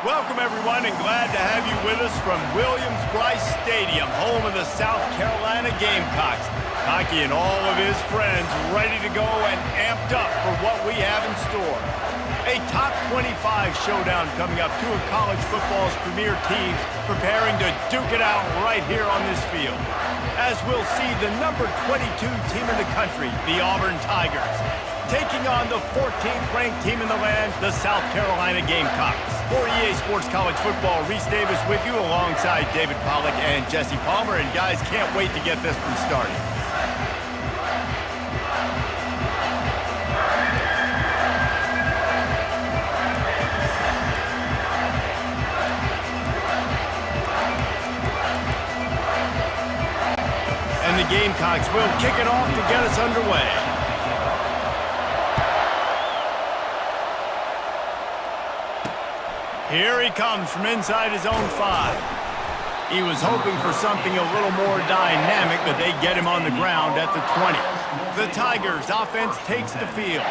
Welcome, everyone, and glad to have you with us from Williams-Brice Stadium, home of the South Carolina Gamecocks. Hockey and all of his friends ready to go and amped up for what we have in store. A top 25 showdown coming up. Two of college football's premier teams preparing to duke it out right here on this field. As we'll see the number 22 team in the country, the Auburn Tigers, taking on the 14th ranked team in the land, the South Carolina Gamecocks. For EA Sports College Football, Reese Davis with you alongside David Pollack and Jesse Palmer. And guys, can't wait to get this one started. And the Gamecocks will kick it off to get us underway. Here he comes from inside his own 5. He was hoping for something a little more dynamic, but they get him on the ground at the 20. The Tigers' offense takes the field.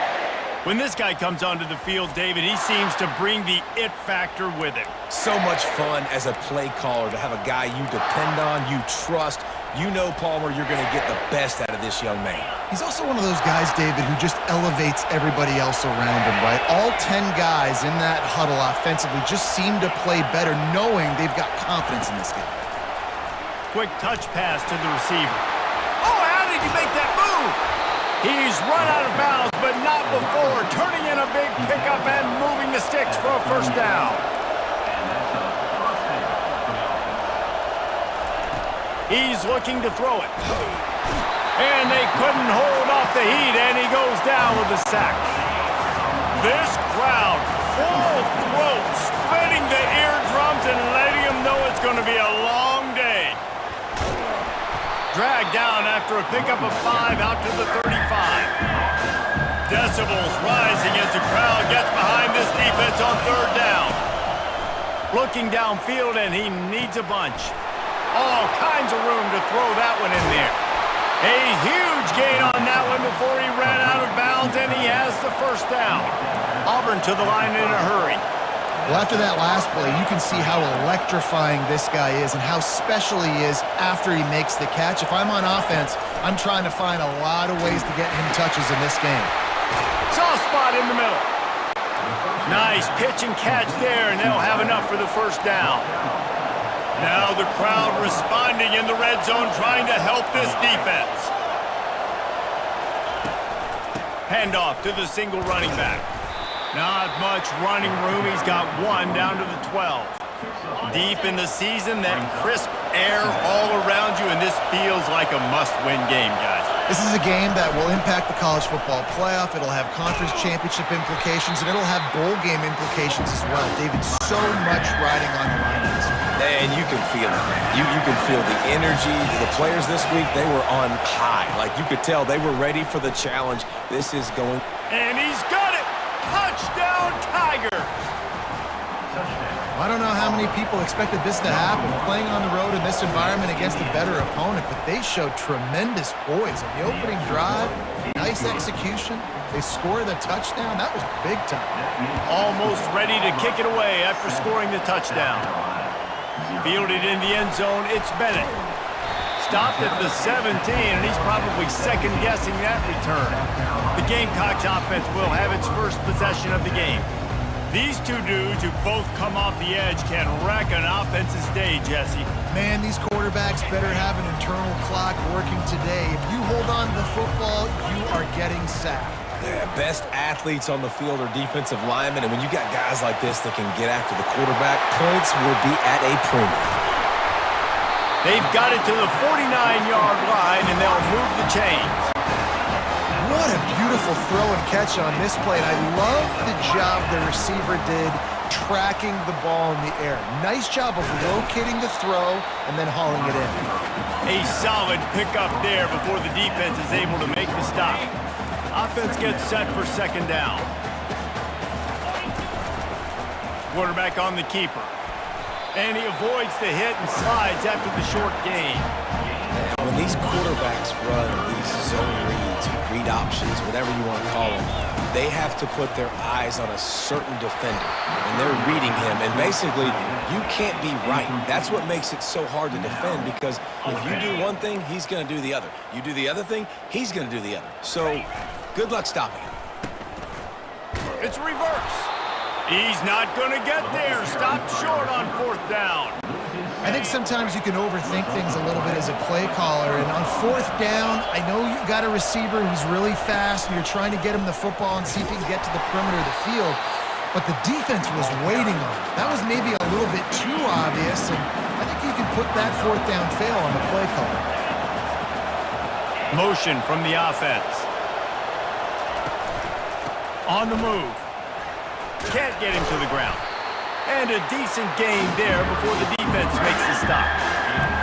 When this guy comes onto the field, David, he seems to bring the it factor with him. So much fun as a play caller to have a guy you depend on, you trust. You know, Palmer, you're going to get the best out of this young man. He's also one of those guys, David, who just elevates everybody else around him, right? All 10 guys in that huddle offensively just seem to play better knowing they've got confidence in this game. Quick touch pass to the receiver. Oh, how did he make that move? He's run out of bounds, but not before turning in a big pickup and moving the sticks for a first down. He's looking to throw it. And they couldn't hold off the heat, and he goes down with a sack. This crowd, full throat, spreading the eardrums and letting them know it's going to be a long day. Dragged down after a pickup of 5 out to the 35. Decibels rising as the crowd gets behind this defense on third down. Looking downfield, and he needs a bunch. All kinds of room to throw that one in there. A huge gain on that one before he ran out of bounds, and he has the first down. Auburn to the line in a hurry. Well, after that last play, you can see how electrifying this guy is and how special he is after he makes the catch. If I'm on offense, I'm trying to find a lot of ways to get him touches in this game. Soft spot in the middle. Nice pitch and catch there, and they'll have enough for the first down. Now the crowd responding in the red zone, trying to help this defense. Handoff to the single running back. Not much running room. He's got one down to the 12. Deep in the season, that crisp air all around you, and this feels like a must-win game, guys. This is a game that will impact the college football playoff. It'll have conference championship implications, and it'll have bowl game implications as well. David, so much riding on the line in this one. And you can feel it, man. You can feel the energy. The players this week, they were on high. Like, you could tell they were ready for the challenge. This is going. And he's got it! Touchdown, Tigers! I don't know how many people expected this to happen, playing on the road in this environment against a better opponent, but they showed tremendous poise. On the opening drive, nice execution. They score the touchdown. That was big time. Almost ready to kick it away after scoring the touchdown. Fielded in the end zone, it's Bennett. Stopped at the 17, and he's probably second-guessing that return. The Gamecocks offense will have its first possession of the game. These two dudes who both come off the edge can wreck an offensive day, Jesse. Man, these quarterbacks better have an internal clock working today. If you hold on to the football, you are getting sacked. Yeah, best athletes on the field are defensive linemen, and when you got guys like this that can get after the quarterback, points will be at a premium. They've got it to the 49-yard line, and they'll move the chains. What a beautiful throw and catch on this play, and I love the job the receiver did tracking the ball in the air. Nice job of locating the throw and then hauling it in. A solid pickup there before the defense is able to make the stop. Offense gets set for second down. Quarterback on the keeper. And he avoids the hit and slides after the short gain. When these quarterbacks run these zone reads, read options, whatever you want to call them. They have to put their eyes on a certain defender, and they're reading him. And basically, you can't be right. That's what makes it so hard to defend, because if you do one thing, he's going to do the other. You do the other thing, he's going to do the other. So, good luck stopping him. It's reverse. He's not going to get there. Stopped short on 4th down. I think sometimes you can overthink things a little bit as a play caller, and on 4th down, I know you got a receiver who's really fast, and you're trying to get him the football and see if he can get to the perimeter of the field, but the defense was waiting on him. That was maybe a little bit too obvious, and I think you can put that 4th down fail on the play caller. Motion from the offense. On the move. Can't get him to the ground. And a decent gain there before the defense makes the stop.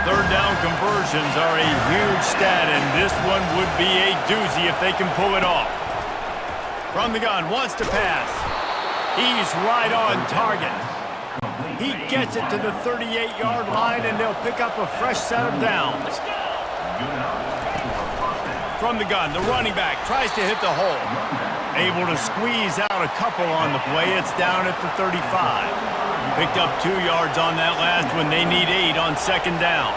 3rd down conversions are a huge stat, and this one would be a doozy if they can pull it off. From the gun, wants to pass. He's right on target. He gets it to the 38-yard line, and they'll pick up a fresh set of downs. From the gun, the running back tries to hit the hole. Able to squeeze out a couple on the play. It's down at the 35. Picked up 2 yards on that last one. They need 8 on 2nd down.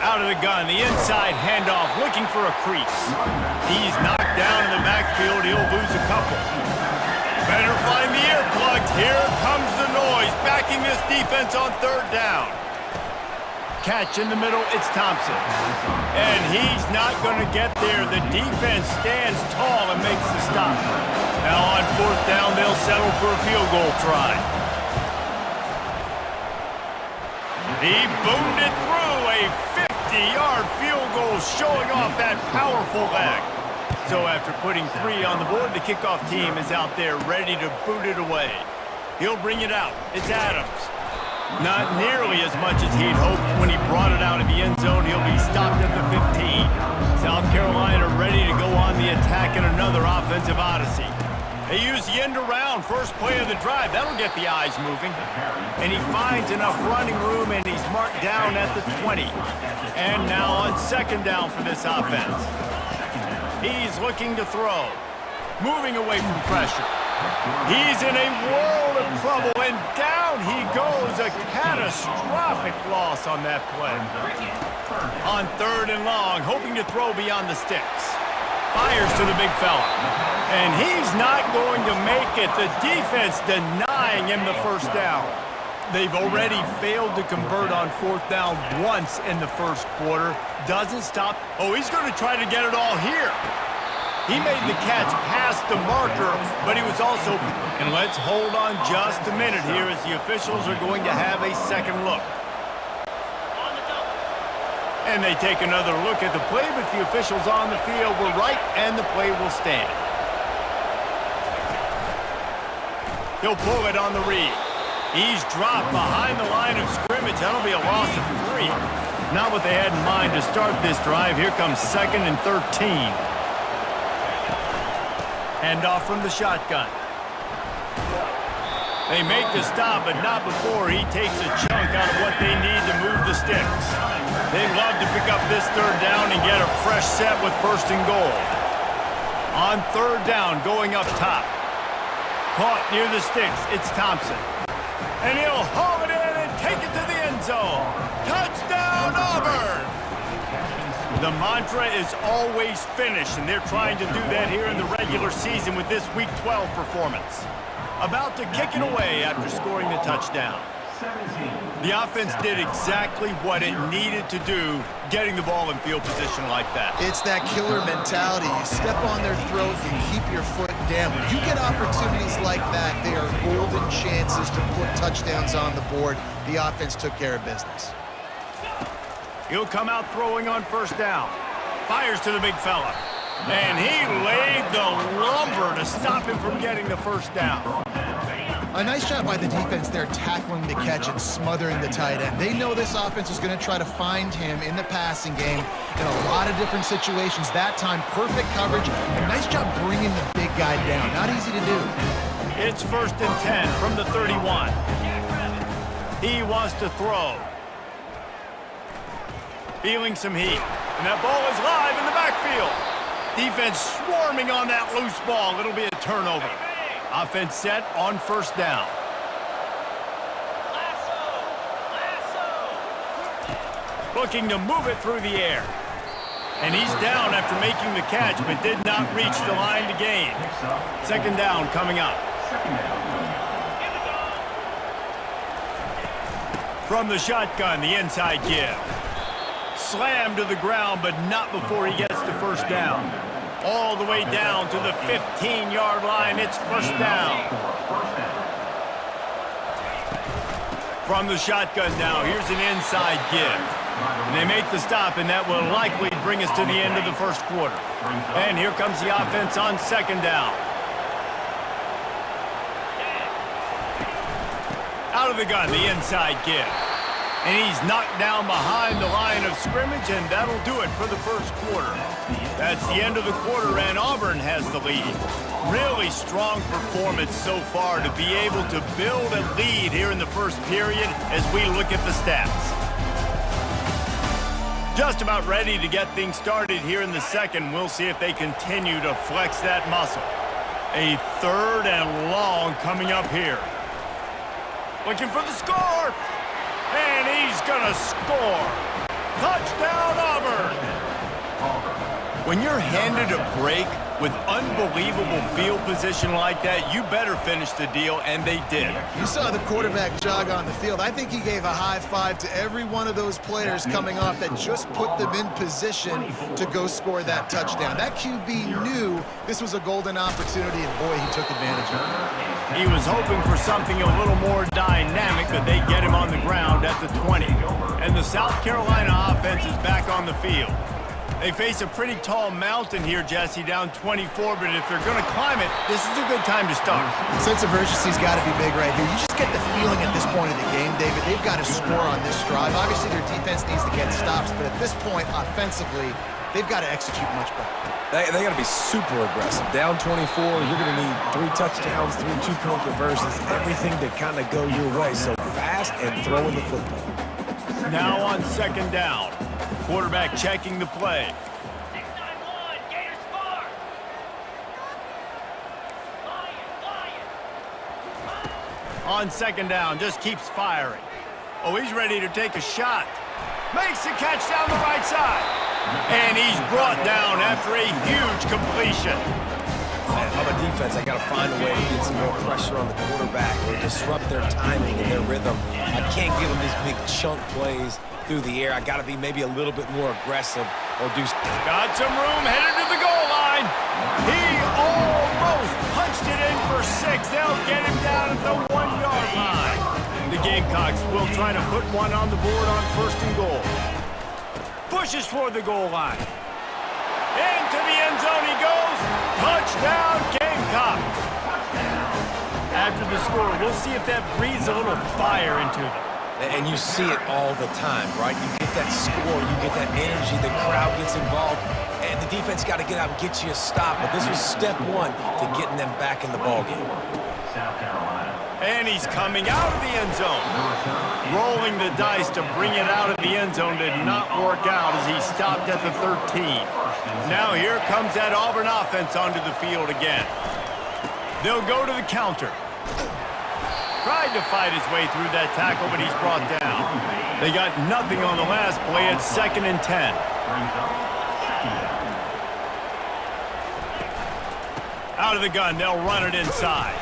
Out of the gun, the inside handoff, looking for a crease. He's knocked down in the backfield. He'll lose a couple. Better find the earplugs. Here comes the noise, backing this defense on 3rd down. Catch in the middle, it's Thompson. And he's not going to get there. The defense stands tall and makes the stop. Now on 4th down, they'll settle for a field goal try. He boomed it through, a 50-yard field goal showing off that powerful leg. So after putting 3 on the board, the kickoff team is out there ready to boot it away. He'll bring it out. It's Adams. Not nearly as much as he'd hoped when he brought it out of the end zone. He'll be stopped at the 15. South Carolina ready to go on the attack in another offensive odyssey. They use the end around, first play of the drive. That'll get the eyes moving. And he finds enough running room, and he's marked down at the 20. And now on 2nd down for this offense. He's looking to throw. Moving away from pressure. He's in a world of trouble, and down he goes. A catastrophic loss on that play. On 3rd and long, hoping to throw beyond the sticks. Fires to the big fella. And he's not going to make it. The defense denying him the 1st down. They've already failed to convert on 4th down once in the 1st quarter. Doesn't stop. Oh, he's going to try to get it all here. He made the catch past the marker, but he was also... And let's hold on just a minute here as the officials are going to have a second look. And they take another look at the play, but the officials on the field were right, and the play will stand. He'll pull it on the read. He's dropped behind the line of scrimmage. That'll be a loss of 3. Not what they had in mind to start this drive. Here comes 2nd and 13. Handoff from the shotgun. They make the stop, but not before he takes a chunk out of what they need to move the sticks. They'd love to pick up this 3rd down and get a fresh set with 1st and goal. On 3rd down, going up top. Caught near the sticks, it's Thompson. And he'll haul it in and take it to the end zone. Touchdown, Auburn! The mantra is always finish, and they're trying to do that here in the regular season with this Week 12 performance. About to kick it away after scoring the touchdown. The offense did exactly what it needed to do, getting the ball in field position like that. It's that killer mentality. You step on their throat, you keep your foot down. When you get opportunities like that, they are golden chances to put touchdowns on the board. The offense took care of business. He'll come out throwing on 1st down. Fires to the big fella. And he laid the lumber to stop him from getting the 1st down. A nice job by the defense there, tackling the catch and smothering the tight end. They know this offense is going to try to find him in the passing game in a lot of different situations. That time, perfect coverage. A nice job bringing the big guy down. Not easy to do. It's 1st and 10 from the 31. He wants to throw. Feeling some heat. And that ball is live in the backfield. Defense swarming on that loose ball. It'll be a turnover. Offense set on first down. Looking to move it through the air. And he's down after making the catch, but did not reach the line to gain. Second down coming up. From the shotgun, the inside give. Slammed to the ground, but not before he gets to first down. All the way down to the 15-yard line. It's first down. From the shotgun now, here's an inside give. And they make the stop, and that will likely bring us to the end of the first quarter. And here comes the offense on second down. Out of the gun, the inside give. And he's knocked down behind the line of scrimmage, and that'll do it for the first quarter. That's the end of the quarter, and Auburn has the lead. Really strong performance so far to be able to build a lead here in the first period as we look at the stats. Just about ready to get things started here in the second. We'll see if they continue to flex that muscle. A third and long coming up here. Looking for the score. And he's gonna score. Touchdown, Auburn. When you're handed a break with unbelievable field position like that, you better finish the deal, and they did. You saw the quarterback jog on the field. I think he gave a high five to every one of those players coming off that just put them in position to go score that touchdown. That QB knew this was a golden opportunity, and boy, he took advantage of it. He was hoping for something a little more dynamic, but they get him on the ground at the 20. And the South Carolina offense is back on the field. They face a pretty tall mountain here, Jesse, down 24, but if they're going to climb it, this is a good time to start. Sense of urgency's got to be big right here. You just get the feeling at this point of the game, David, they've got to score on this drive. Obviously, their defense needs to get stops, but at this point, offensively, they've got to execute much better. They got to be super aggressive. Down 24, you're going to need 3 touchdowns, 3 two-point conversions, everything to kind of go your way. So fast and throwing the football. Now on second down. Quarterback checking the play. On second down, just keeps firing. Oh, he's ready to take a shot. Makes the catch down the right side. And he's brought down after a huge completion. Man, if I'm a defense, I got to find a way to get some more pressure on the quarterback or disrupt their timing and their rhythm. I can't give them these big chunk plays through the air. I got to be maybe a little bit more aggressive or do. Got some room, headed to the goal line. He almost punched it in for 6. They'll get him down at the 1-yard line. The Gamecocks will try to put one on the board on first and goal. Pushes for the goal line. Into the end zone he goes. Touchdown, Gamecocks. After the score, we'll see if that breathes a little fire into them. And you see it all the time, right? You get that score, you get that energy, the crowd gets involved, and the defense got to get out and get you a stop. But this was step 1 to getting them back in the ballgame. And he's coming out of the end zone. Rolling the dice to bring it out of the end zone did not work out as he stopped at the 13. Now here comes that Auburn offense onto the field again. They'll go to the counter. Tried to fight his way through that tackle, but he's brought down. They got nothing on the last play. It's 2nd and 10. Out of the gun, they'll run it inside.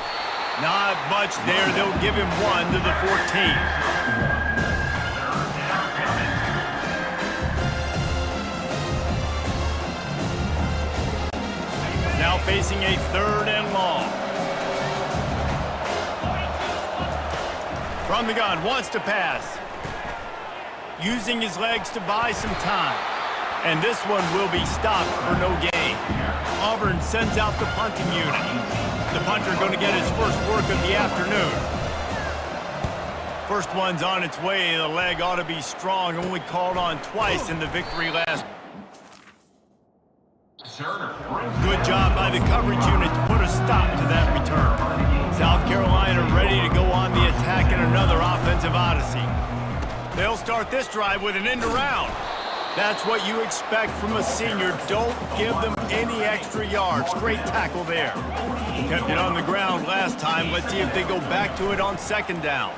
Not much there. They'll give him 1 to the 14. Now facing a 3rd and long. From the gun, wants to pass. Using his legs to buy some time. And this one will be stopped for no gain. Auburn sends out the punting unit. The punter going to get his first work of the afternoon. First one's on its way. The leg ought to be strong. Only called on twice in the victory last. Good job by the coverage unit to put a stop to that return. South Carolina ready to go on the attack in another offensive odyssey. They'll start this drive with an end around. That's what you expect from a senior. Don't give them any extra yards. Great tackle there. Kept it on the ground last time. Let's see if they go back to it on second down.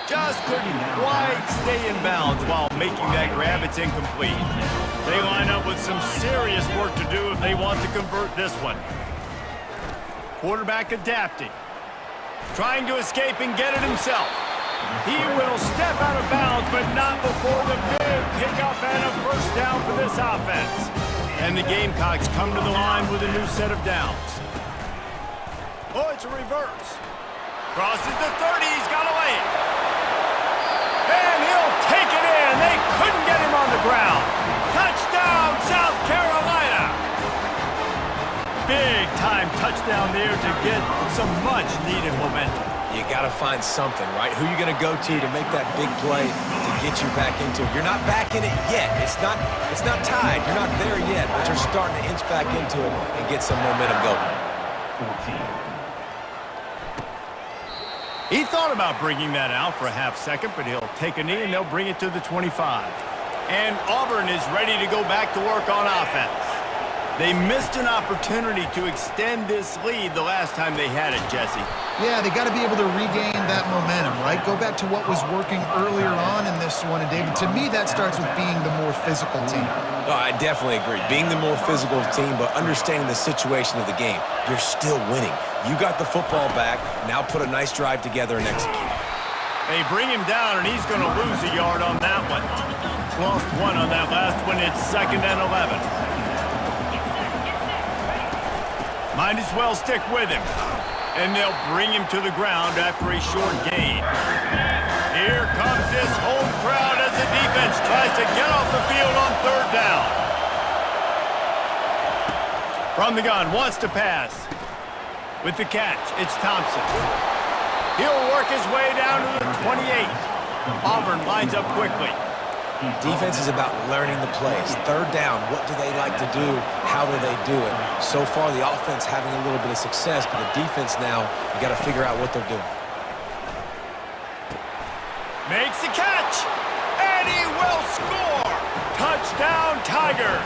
Just couldn't quite stay in bounds while making that grab. It's incomplete. They line up with some serious work to do if they want to convert this one. Quarterback adapting. Trying to escape and get it himself. He will step out of bounds, but not before the big pickup and a first down for this offense. And the Gamecocks come to the line with a new set of downs. Oh, it's a reverse. Crosses the 30. He's got to lay it. And he'll take it in. They couldn't get him on the ground. Touchdown, South Carolina. Big-time touchdown there to get some much-needed momentum. You got to find something, right? Who are you going to go to make that big play to get you back into it? You're not back in it yet. It's not tied. You're not there yet, but you're starting to inch back into it and get some momentum going. He thought about bringing that out for a half second, but he'll take a knee and they'll bring it to the 25. And Auburn is ready to go back to work on offense. They missed an opportunity to extend this lead the last time they had it, Jesse. Yeah, they got to be able to regain that momentum, right? Go back to what was working earlier on in this one. And, David, to me, that starts with being the more physical team. Oh, I definitely agree. Being the more physical team, but understanding the situation of the game. You're still winning. You got the football back. Now put a nice drive together and execute. They bring him down, and he's going to lose a yard on that one. Lost one on that last one. It's 2nd and 11. Might as well stick with him. And they'll bring him to the ground after a short gain. Here comes this home crowd as the defense tries to get off the field on 3rd down. From the gun, wants to pass. With the catch, it's Thompson. He'll work his way down to the 28. Auburn lines up quickly. Defense is about learning the plays. 3rd down, what do they like to do? How do they do it? So far, the offense having a little bit of success, but the defense now, you got to figure out what they're doing. Makes the catch, and he will score. Touchdown, Tigers.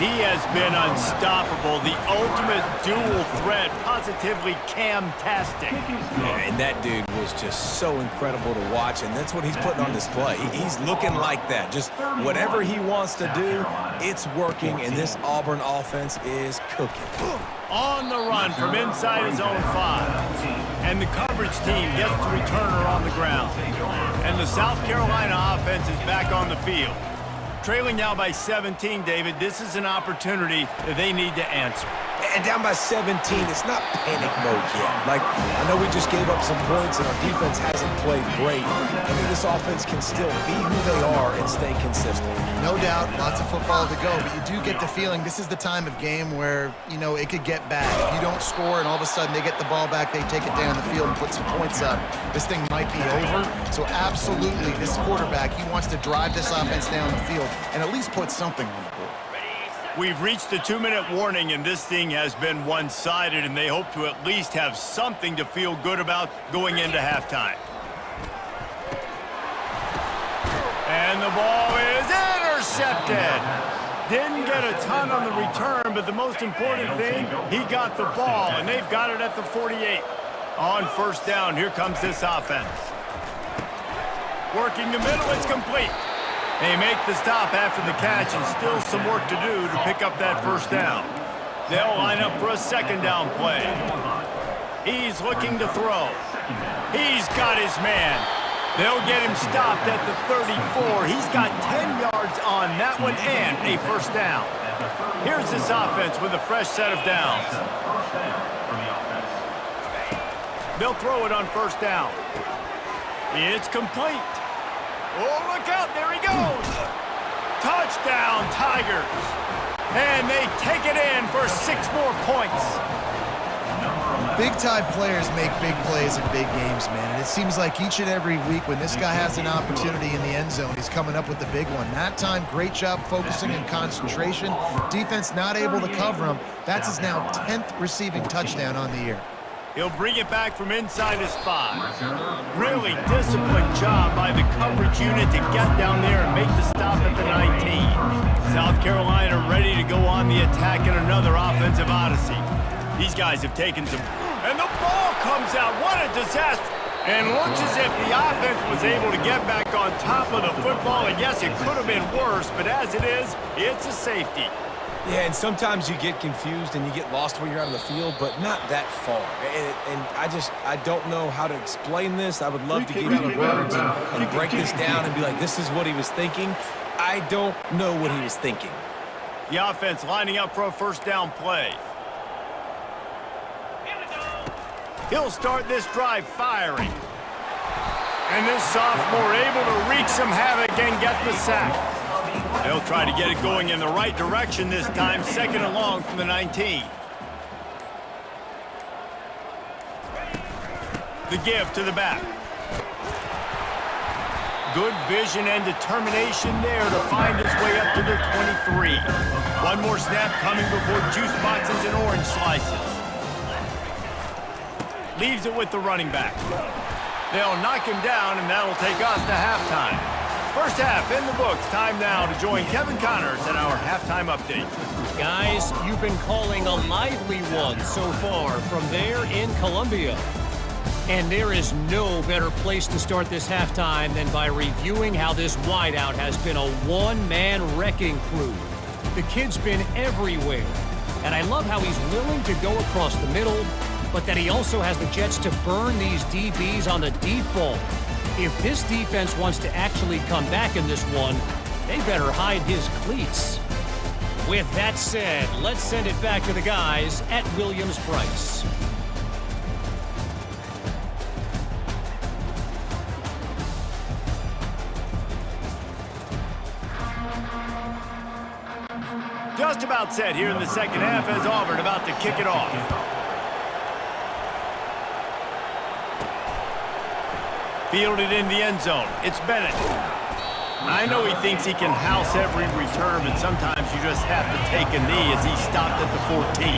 He has been unstoppable, the ultimate dual threat, positively Cam-tastic. Yeah, and that dude was just so incredible to watch, and that's what he's putting on display. He's looking like that. Just whatever he wants to do, it's working, and this Auburn offense is cooking. On the run from inside his own 5. And the coverage team gets the returner on the ground. And the South Carolina offense is back on the field. Trailing now by 17, David. This is an opportunity that they need to answer. And down by 17, it's not panic mode yet. Like, I know we just gave up some points and our defense hasn't played great. I think this offense can still be who they are and stay consistent. No doubt, lots of football to go, but you do get the feeling this is the time of game where, you know, it could get bad. If you don't score and all of a sudden they get the ball back, they take it down the field and put some points up, this thing might be over. So absolutely, this quarterback, he wants to drive this offense down the field and at least put something on the board. We've reached the 2-minute warning, and this thing has been one-sided, and they hope to at least have something to feel good about going into halftime. And the ball is intercepted. Didn't get a ton on the return, but the most important thing, he got the ball, and they've got it at the 48. On 1st down, here comes this offense. Working the middle, it's complete. They make the stop after the catch, and still some work to do to pick up that 1st down. They'll line up for a 2nd down play. He's looking to throw. He's got his man. They'll get him stopped at the 34. He's got 10 yards on that one and a 1st down. Here's this offense with a fresh set of downs. They'll throw it on 1st down. It's complete. Oh, look out, there he goes. Touchdown, Tigers. And they take it in for 6 more points. Big-time players make big plays in big games, man. And it seems like each and every week when this guy has an opportunity in the end zone, he's coming up with the big one. That time, great job focusing and concentration. Defense not able to cover him. That's his now 10th receiving touchdown on the year. He'll bring it back from inside his 5. Really disciplined job by the coverage unit to get down there and make the stop at the 19. South Carolina ready to go on the attack in another offensive odyssey. These guys have taken some... And the ball comes out. What a disaster. And looks as if the offense was able to get back on top of the football. And yes, it could have been worse, but as it is, it's a safety. Yeah, and sometimes you get confused and you get lost when you're out of the field, but not that far. And I don't know how to explain this. I would love to give you the words and break this down and be like, this is what he was thinking. I don't know what he was thinking. The offense lining up for a first down play. He'll start this drive firing. And this sophomore able to wreak some havoc and get the sack. They'll try to get it going in the right direction this time, 2nd and long from the 19. The give to the back. Good vision and determination there to find his way up to the 23. One more snap coming before juice boxes and orange slices. Leaves it with the running back. They'll knock him down, and that'll take us to halftime. First half in the books. Time now to join Kevin Connors at our halftime update. Guys, you've been calling a lively one so far from there in Columbia. And there is no better place to start this halftime than by reviewing how this wideout has been a one-man wrecking crew. The kid's been everywhere. And I love how he's willing to go across the middle, but that he also has the jets to burn these DBs on the deep ball. If this defense wants to actually come back in this one, they better hide his cleats. With that said, let's send it back to the guys at Williams-Brice. Just about set here in the second half as Auburn about to kick it off. Fielded in the end zone. It's Bennett. I know he thinks he can house every return, but sometimes you just have to take a knee as he stopped at the 14.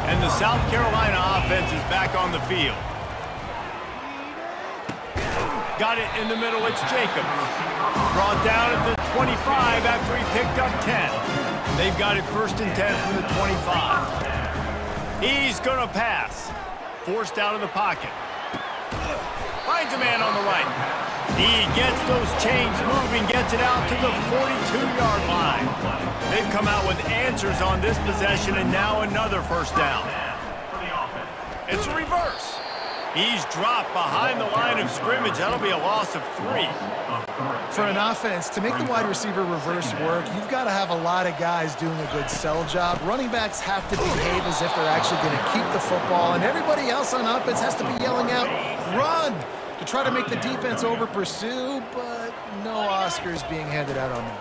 And the South Carolina offense is back on the field. Got it in the middle. It's Jacobs. Brought down at the 25 after he picked up 10. They've got it 1st and 10 from the 25. He's going to pass. Forced out of the pocket. Finds a man on the right. He gets those chains moving, gets it out to the 42-yard line. They've come out with answers on this possession, and now another first down. It's a reverse. He's dropped behind the line of scrimmage. That'll be a loss of 3. For an offense, to make the wide receiver reverse work, you've got to have a lot of guys doing a good sell job. Running backs have to behave as if they're actually going to keep the football, and everybody else on offense has to be yelling out, run, to try to make the defense over-pursue, but no Oscars being handed out on that.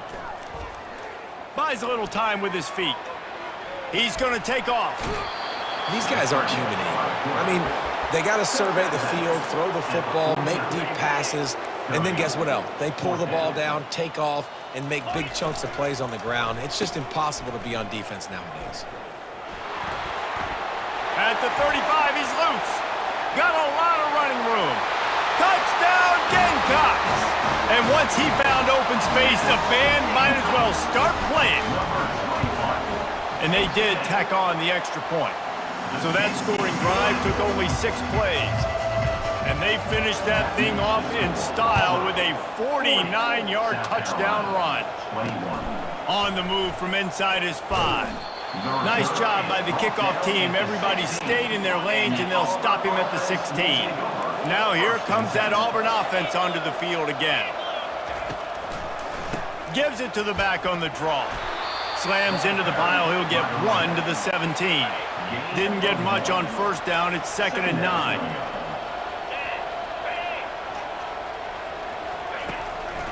Buys a little time with his feet. He's going to take off. These guys aren't human anymore. I mean, they got to survey the field, throw the football, make deep passes, and then guess what else? They pull the ball down, take off, and make big chunks of plays on the ground. It's just impossible to be on defense nowadays. At the 35, he's loose. Got a lot of running room. Touchdown, Gamecocks! And once he found open space, the band might as well start playing. And they did tack on the extra point. So that scoring drive took only 6 plays. And they finished that thing off in style with a 49-yard touchdown run. On the move from inside his 5. Nice job by the kickoff team. Everybody stayed in their lanes, and they'll stop him at the 16. Now here comes that Auburn offense onto the field again. Gives it to the back on the draw. Slams into the pile. He'll get 1 to the 17. Didn't get much on first down. It's 2nd and 9.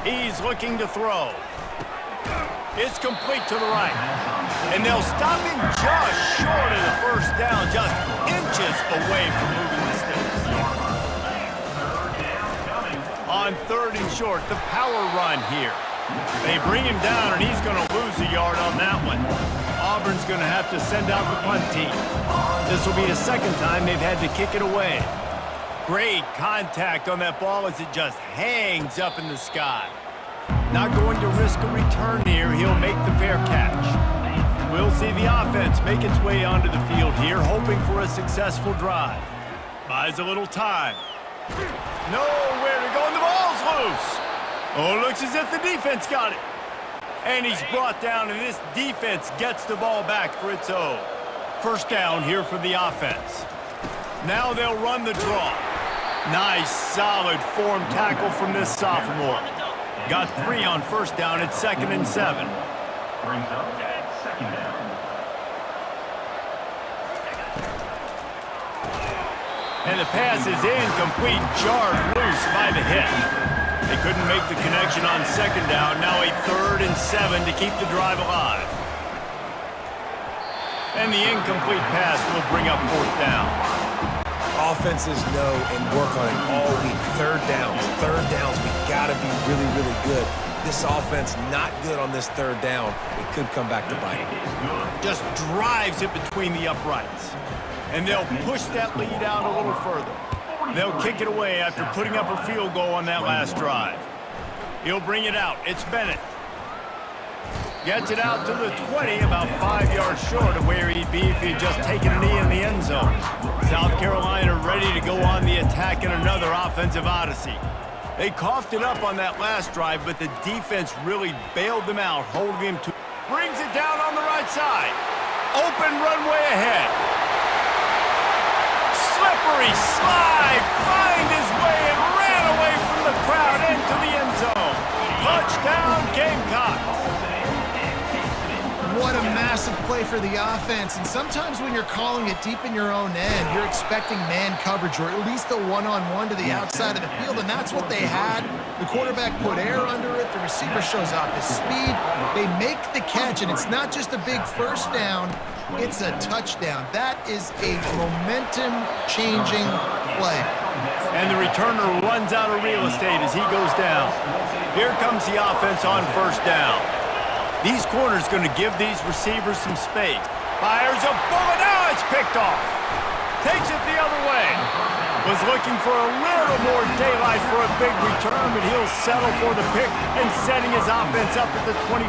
He's looking to throw. It's complete to the right. And they'll stop him just short of the first down, just inches away from moving the sticks. On 3rd and short, the power run here. They bring him down, and he's going to lose a yard on that one. Auburn's going to have to send out the punt team. This will be the second time they've had to kick it away. Great contact on that ball as it just hangs up in the sky. Not going to risk a return here. He'll make the fair catch. We'll see the offense make its way onto the field here, hoping for a successful drive. Buys a little time. Nowhere to go, and the ball's loose. Oh, looks as if the defense got it. And he's brought down, and this defense gets the ball back for its own. First down here for the offense. Now they'll run the draw. Nice, solid form tackle from this sophomore. Got 3 on first down at 2nd and 7. Brings up at 2nd down. And the pass is incomplete, jarred loose by the hit. They couldn't make the connection on 2nd down. Now a 3rd and 7 to keep the drive alive. And the incomplete pass will bring up 4th down. Offenses know and work on it all week. Third downs. We got to be really, really good. This offense not good on this 3rd down. It could come back to bite it. Just drives it between the uprights. And they'll push that lead out a little further. They'll kick it away after putting up a field goal on that last drive. He'll bring it out. It's Bennett. Gets it out to the 20, about 5 yards short of where he'd be if he had just taken a knee in the end zone. South Carolina ready to go on the attack in another offensive odyssey. They coughed it up on that last drive, but the defense really bailed them out, holding him to... Brings it down on the right side. Open runway ahead. Slippery slide, find his way and ran away from the crowd into the end zone. Touchdown, Gamecocks. What a massive play for the offense. And sometimes when you're calling it deep in your own end, you're expecting man coverage or at least a one-on-one to the outside of the field, and that's what they had. The quarterback put air under it. The receiver shows off his speed. They make the catch, and it's not just a big first down. It's a touchdown. That is a momentum-changing play. And the returner runs out of real estate as he goes down. Here comes the offense on first down. These corners going to give these receivers some space. Fires a bullet. Now it's picked off. Takes it the other way. Was looking for a little more daylight for a big return, but he'll settle for the pick and setting his offense up at the 24.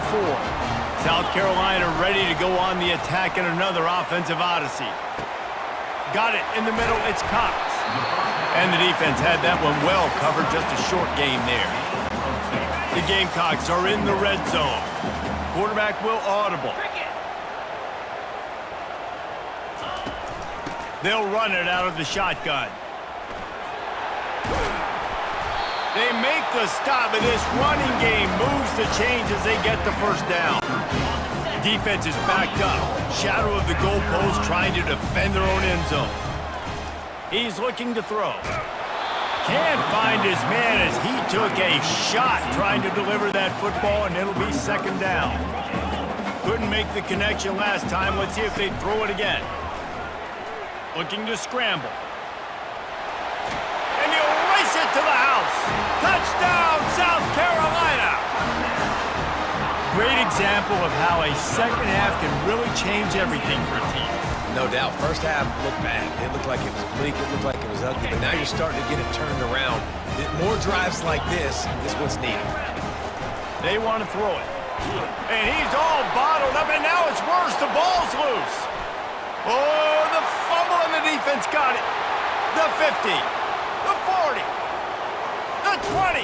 South Carolina ready to go on the attack in another offensive odyssey. Got it in the middle. It's Cox. And the defense had that one well covered. Just a short game there. The Gamecocks are in the red zone. Quarterback will audible. They'll run it out of the shotgun. They make the stop, and this running game moves the chains as they get the first down. Defense is backed up. Shadow of the goalpost trying to defend their own end zone. He's looking to throw. Can't find his man as he took a shot trying to deliver that football, and it'll be 2nd down. Couldn't make the connection last time. Let's see if they throw it again. Looking to scramble. And he'll race it to the house. Touchdown, South Carolina! Great example of how a second half can really change everything for a team. No doubt. First half looked bad. It looked like it was bleak. It looked like it was ugly. But now you're starting to get it turned around. More drives like this is what's needed. They want to throw it. And he's all bottled up, and now it's worse. The ball's loose. Oh, the fumble, and the defense got it. The 50, the 40, the 20.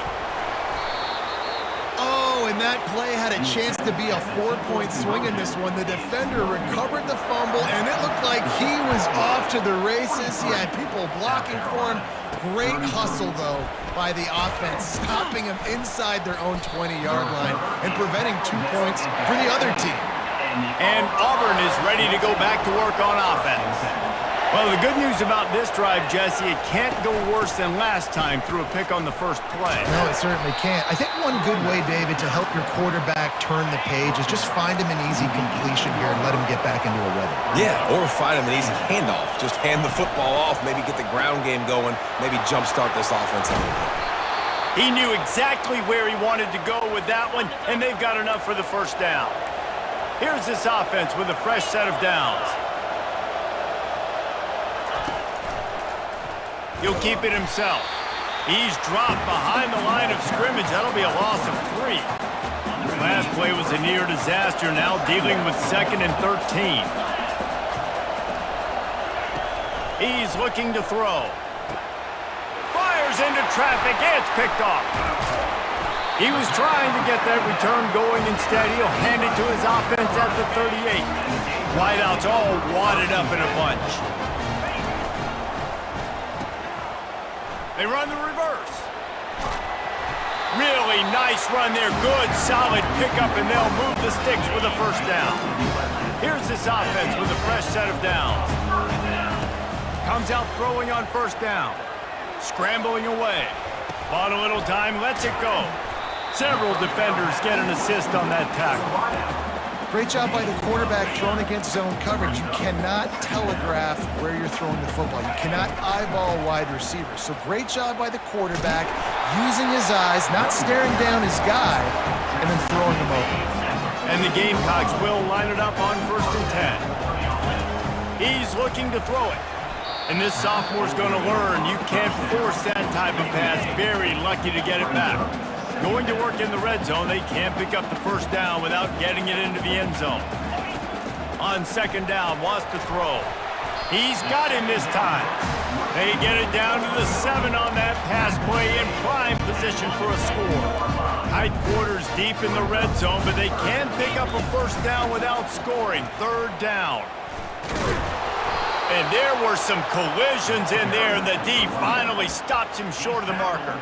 Oh, and that play had a chance to be a 4-point swing in this one. The defender recovered the fumble, and it looked like he was off to the races. He had people blocking for him. Great hustle, though, by the offense, stopping him inside their own 20-yard line and preventing 2 points for the other team. And Auburn is ready to go back to work on offense. Well, the good news about this drive, Jesse, it can't go worse than last time through a pick on the first play. No, it certainly can't. I think one good way, David, to help your quarterback turn the page is just find him an easy completion here and let him get back into a rhythm. Yeah, or find him an easy handoff. Just hand the football off, maybe get the ground game going, maybe jumpstart this offense a little bit. He knew exactly where he wanted to go with that one, and they've got enough for the first down. Here's this offense with a fresh set of downs. He'll keep it himself. He's dropped behind the line of scrimmage. That'll be a loss of 3. Last play was a near disaster, now dealing with 2nd and 13. He's looking to throw. Fires into traffic. It's picked off. He was trying to get that return going. Instead, he'll hand it to his offense at the 38. Wideouts all wadded up in a bunch. They run the reverse. Really nice run there. Good, solid pickup, and they'll move the sticks with a first down. Here's this offense with a fresh set of downs. Comes out throwing on first down. Scrambling away. Bought a little time, lets it go. Several defenders get an assist on that tackle. Great job by the quarterback throwing against zone coverage. You cannot telegraph where you're throwing the football. You cannot eyeball wide receivers. So great job by the quarterback using his eyes, not staring down his guy, and then throwing him open. And the Gamecocks will line it up on 1st and 10. He's looking to throw it. And this sophomore's going to learn you can't force that type of pass. Very lucky to get it back. Going to work in the red zone, they can't pick up the first down without getting it into the end zone. On 2nd down, wants to throw. He's got him this time. They get it down to the 7 on that pass play in prime position for a score. Tight quarters deep in the red zone, but they can't pick up a first down without scoring. 3rd down. And there were some collisions in there, and the D finally stops him short of the marker.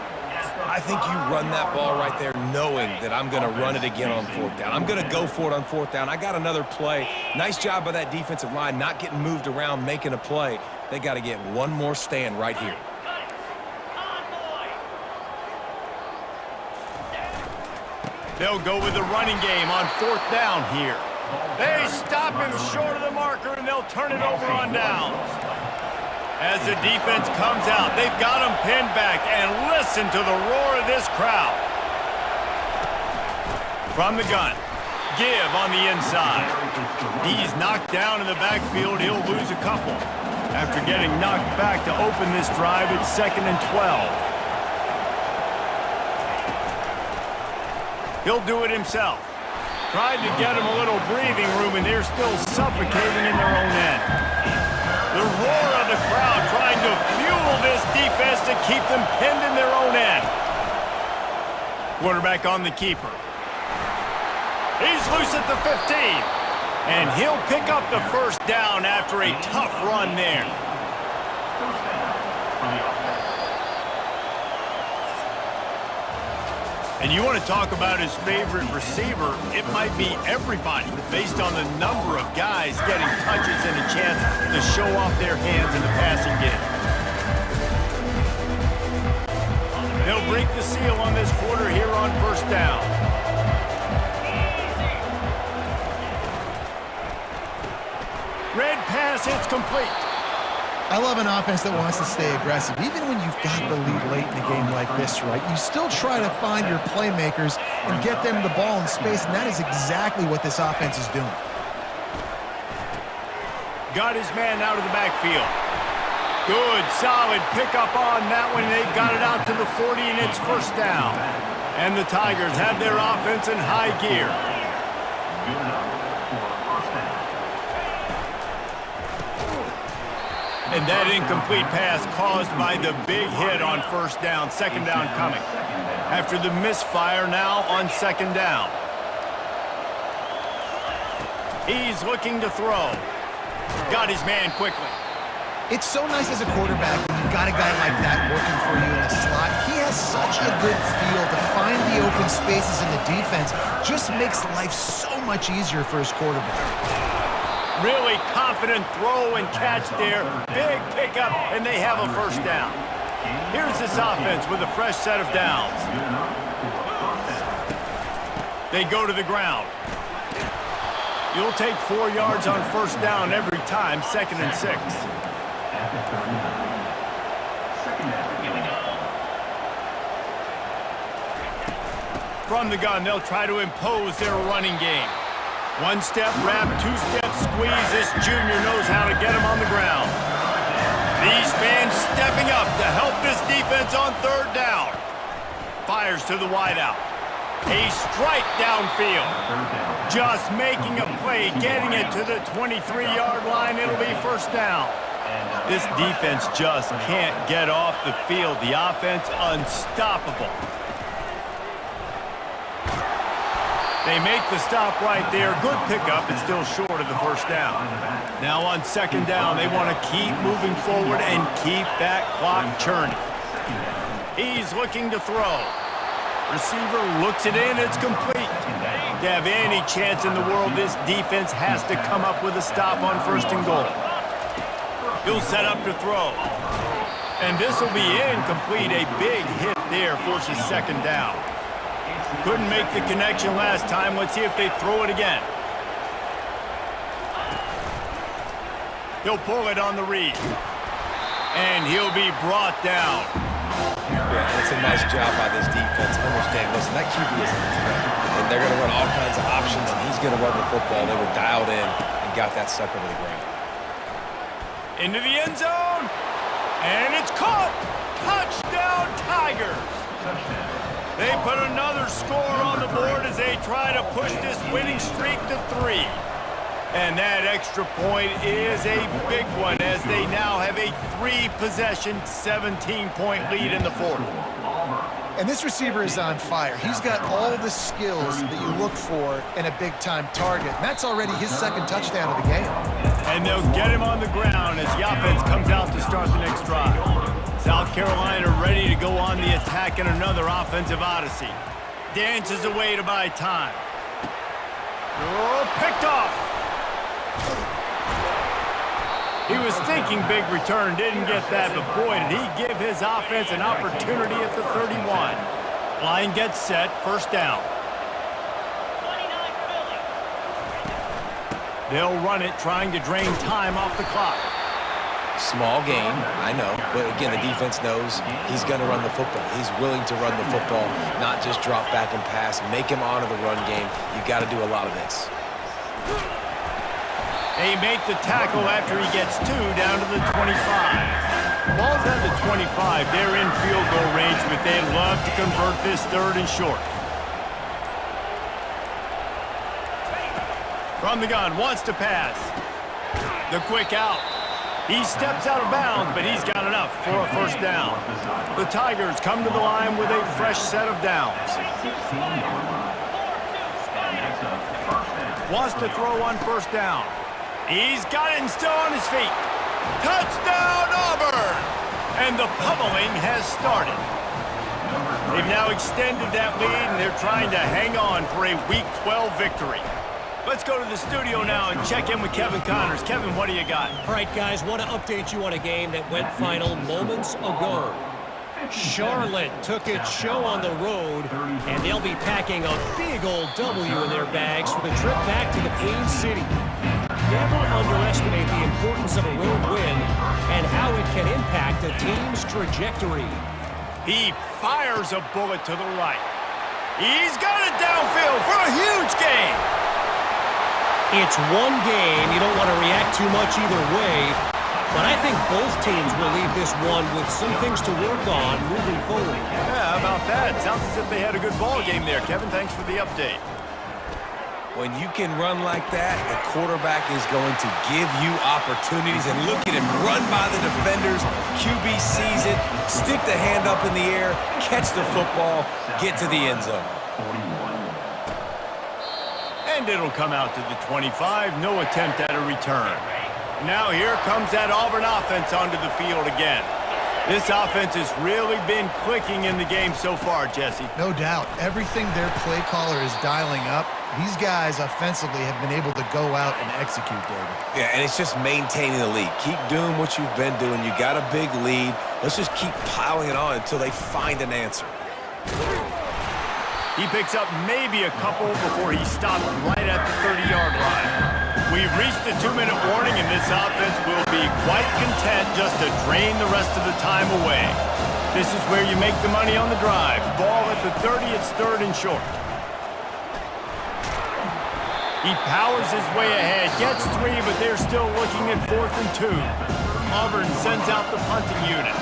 I think you run that ball right there knowing that I'm going to run it again on 4th down. I'm going to go for it on 4th down. I got another play. Nice job by that defensive line, not getting moved around, making a play. They got to get one more stand right here. They'll go with the running game on 4th down here. They stop him short of the marker, and they'll turn it over on downs. As the defense comes out, they've got him pinned back, and listen to the roar of this crowd. From the gun, give on the inside. He's knocked down in the backfield. He'll lose a couple. After getting knocked back to open this drive, it's 2nd and 12. He'll do it himself. Tried to get him a little breathing room, and they're still suffocating in their own end. The roar of the crowd trying to fuel this defense to keep them pinned in their own end. Quarterback on the keeper. He's loose at the 15. And he'll pick up the first down after a tough run there. And you want to talk about his favorite receiver, it might be everybody based on the number of guys getting touches and a chance to show off their hands in the passing game. They'll break the seal on this quarter here on 1st down. Red pass, it's complete. I love an offense that wants to stay aggressive. Even when you've got the lead late in a game like this, right, you still try to find your playmakers and get them the ball in space, and that is exactly what this offense is doing. Got his man out of the backfield. Good, solid pickup on that one. They've got it out to the 40, and it's 1st down. And the Tigers have their offense in high gear. And that incomplete pass caused by the big hit on 1st down. 2nd down coming. After the misfire, now on 2nd down. He's looking to throw. Got his man quickly. It's so nice as a quarterback when you've got a guy like that working for you in the slot. He has such a good feel to find the open spaces in the defense. Just makes life so much easier for his quarterback. Really confident throw and catch there. Big pickup, and they have a 1st down. Here's this offense with a fresh set of downs. They go to the ground. You'll take 4 yards on 1st down every time, 2nd and 6. From the gun, they'll try to impose their running game. One-step wrap, two-step squeeze. This junior knows how to get him on the ground. These fans stepping up to help this defense on third down. Fires to the wideout. A strike downfield. Just making a play, getting it to the 23-yard line. It'll be first down. This defense just can't get off the field. The offense unstoppable. They make the stop right there. Good pickup. It's still short of the first down. Now on second down, they want to keep moving forward and keep that clock churning. He's looking to throw. Receiver looks it in. It's complete. To have any chance in the world, this defense has to come up with a stop on first and goal. He'll set up to throw. And this will be incomplete. A big hit there forces second down. Couldn't make the connection last time. Let's see if they throw it again. He'll pull it on the read. And he'll be brought down. Yeah, it's a nice job by this defense. Understand, listen, that QB isn't a threat. And they're going to run all kinds of options, and he's going to run the football. They were dialed in and got that sucker to the ground. Into the end zone. And it's caught. Touchdown, Tigers. They put another score on the board as they try to push this winning streak to 3. And that extra point is a big one as they now have a 3-possession, 17-point lead in the fourth. And this receiver is on fire. He's got all the skills that you look for in a big-time target. And that's already his second touchdown of the game. And they'll get him on the ground as the offense comes out to start the next drive. South Carolina ready to go on the attack in another offensive odyssey. Dances away to buy time. Oh, picked off. He was thinking big return, didn't get that, but boy, did he give his offense an opportunity at the 31. Line gets set, first down. They'll run it, trying to drain time off the clock. Small game, I know, but again, the defense knows he's going to run the football. He's willing to run the football, not just drop back and pass, make him honor the run game. You've got to do a lot of this. They make the tackle after he gets 2 down to the 25. Ball's at the 25. They're in field goal range, but they'd love to convert this third and short. From the gun, wants to pass. The quick out. He steps out of bounds, but he's got enough for a first down. The Tigers come to the line with a fresh set of downs. Wants to throw on first down. He's got it and still on his feet. Touchdown, Auburn! And the pummeling has started. They've now extended that lead, and they're trying to hang on for a Week 12 victory. Let's go to the studio now and check in with Kevin Connors. Kevin, what do you got? All right, guys, want to update you on a game that went final moments ago. Charlotte took its show on the road, and they'll be packing a big old W in their bags for the trip back to the Queen City. Never underestimate the importance of a road win and how it can impact a team's trajectory. He fires a bullet to the right. He's got it downfield for a huge gain. It's one game. You don't want to react too much either way, but I think both teams will leave this one with some things to work on moving forward. Yeah, how about that? Sounds as if they had a good ball game there. Kevin, thanks for the update. When you can run like that, the quarterback is going to give you opportunities. And look at him run by the defenders. QB sees it, stick the hand up in the air, catch the football, get to the end zone. And it'll come out to the 25. No attempt at a return. Now here comes that Auburn offense onto the field again. This offense has really been clicking in the game so far, Jesse. No doubt. Everything their play caller is dialing up, these guys offensively have been able to go out and execute, David. Yeah, and it's just maintaining the lead. Keep doing what you've been doing. You got a big lead. Let's just keep piling it on until they find an answer. He picks up maybe a couple before he stops right at the 30-yard line. We've reached the 2-minute warning, and this offense will be quite content just to drain the rest of the time away. This is where you make the money on the drive. Ball at the 30, it's third and short. He powers his way ahead, gets 3, but they're still looking at 4th and 2. Auburn sends out the punting unit.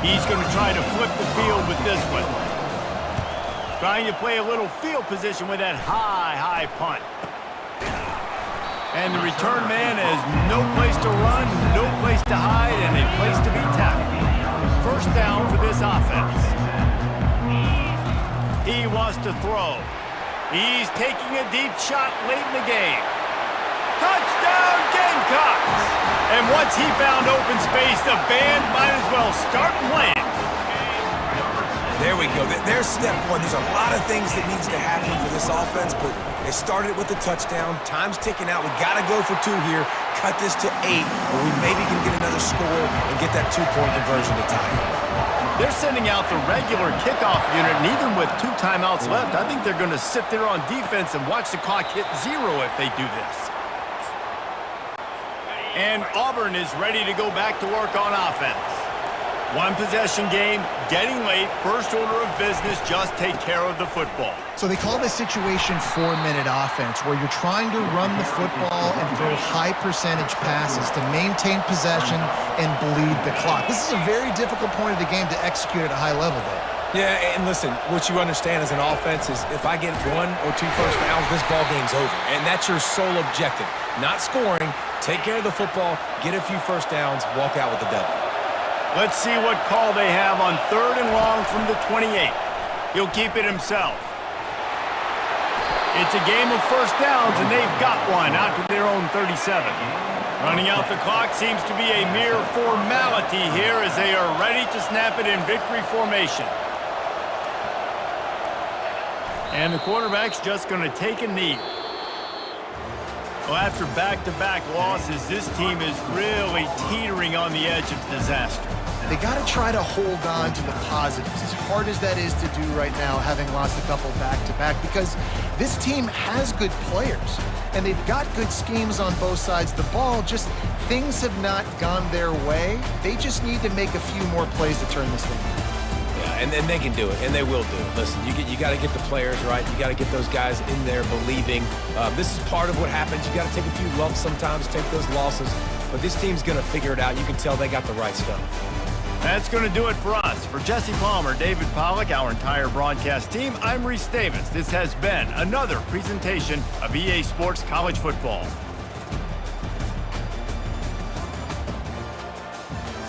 He's going to try to flip the field with this one. Trying to play a little field position with that high punt. And the return man has no place to run, no place to hide, and a place to be tackled. First down for this offense. He wants to throw. He's taking a deep shot late in the game. Touchdown, Gamecocks! And once he found open space, the band might as well start playing. There we go. There's step 1. There's a lot of things that needs to happen for this offense, but they started with the touchdown. Time's ticking out. We got to go for 2 here. Cut this to 8, or we maybe can get another score and get that 2-point conversion to tie it. They're sending out the regular kickoff unit, and even with 2 timeouts left, I think they're going to sit there on defense and watch the clock hit 0 if they do this. And Auburn is ready to go back to work on offense. 1-possession game, getting late, first order of business, just take care of the football. So they call this situation 4-minute offense, where you're trying to run the football and throw high percentage passes to maintain possession and bleed the clock. This is a very difficult point of the game to execute at a high level, though. Yeah, and listen, what you understand as an offense is if I get 1 or 2 first downs, this ball game's over. And that's your sole objective. Not scoring, take care of the football, get a few first downs, walk out with the W. Let's see what call they have on 3rd and long from the 28. He'll keep it himself. It's a game of first downs, and they've got one out to their own 37. Running out the clock seems to be a mere formality here as they are ready to snap it in victory formation. And the quarterback's just going to take a knee. Well, after back-to-back losses, this team is really teetering on the edge of disaster. They got to try to hold on to the positives, as hard as that is to do right now, having lost a couple back-to-back, because this team has good players, and they've got good schemes on both sides of the ball. Just things have not gone their way. They just need to make a few more plays to turn this thing around. Yeah, and they can do it, and they will do it. Listen, you got to get the players right. You got to get those guys in there believing. This is part of what happens. You got to take a few lumps sometimes, take those losses, but this team's going to figure it out. You can tell they got the right stuff. That's going to do it for us. For Jesse Palmer, David Pollack, our entire broadcast team, I'm Reese Davis. This has been another presentation of EA Sports College Football.